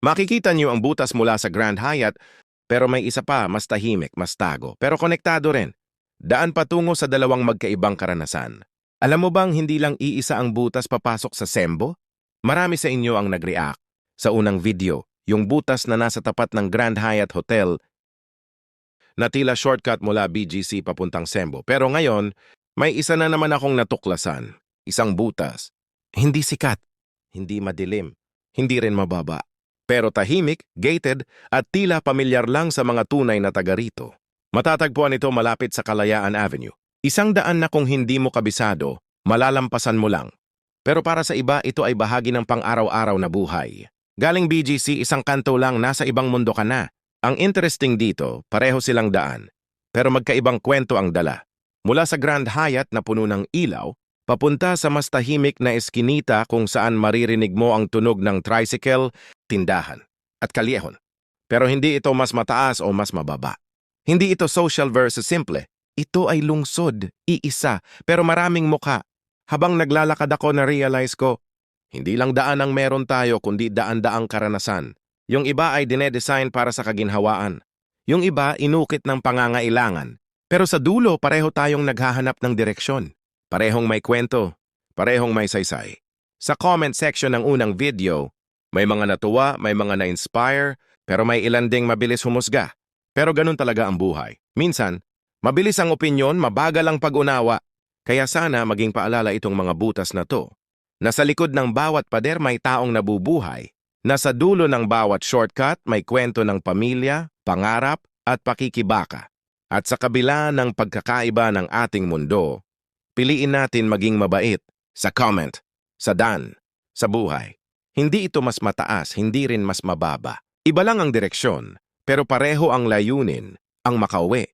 Makikita niyo ang butas mula sa Grand Hyatt, pero may isa pa, mas tahimik, mas tago, pero konektado rin. Daan patungo sa dalawang magkaibang karanasan. Alam mo bang hindi lang iisa ang butas papasok sa Sembo? Marami sa inyo ang nag-react. Sa unang video, yung butas na nasa tapat ng Grand Hyatt Hotel na tila shortcut mula BGC papuntang Sembo. Pero ngayon, may isa na naman akong natuklasan. Isang butas. Hindi sikat, hindi madilim, hindi rin mababa. Pero tahimik, gated, at tila pamilyar lang sa mga tunay na taga rito. Matatagpuan ito malapit sa Kalayaan Avenue. Isang daan na kung hindi mo kabisado, malalampasan mo lang. Pero para sa iba, ito ay bahagi ng pang-araw-araw na buhay. Galing BGC, isang kanto lang, nasa ibang mundo ka na. Ang interesting dito, pareho silang daan. Pero magkaibang kwento ang dala. Mula sa Grand Hyatt na puno ng ilaw, papunta sa mas tahimik na eskinita kung saan maririnig mo ang tunog ng tricycle, tindahan, at kalyehon. Pero hindi ito mas mataas o mas mababa. Hindi ito social versus simple. Ito ay lungsod, iisa, pero maraming mukha. Habang naglalakad ako na-realize ko, hindi lang daan ang meron tayo kundi daan-daang karanasan. Yung iba ay dinedesign para sa kaginhawaan. Yung iba inukit ng pangangailangan. Pero sa dulo, pareho tayong naghahanap ng direksyon. Parehong may kwento, parehong may saysay. Sa comment section ng unang video, may mga natuwa, may mga na-inspire, pero may ilan ding mabilis humusga. Pero ganun talaga ang buhay. Minsan, mabilis ang opinyon, mabagal ang pag-unawa. Kaya sana maging paalala itong mga butas na to. Nasa likod ng bawat pader may taong nabubuhay. Nasa dulo ng bawat shortcut may kwento ng pamilya, pangarap, at pakikibaka. At sa kabila ng pagkakaiba ng ating mundo, piliin natin maging mabait sa comment, sa daan, sa buhay. Hindi ito mas mataas, hindi rin mas mababa. Iba lang ang direksyon, pero pareho ang layunin, ang makauwi.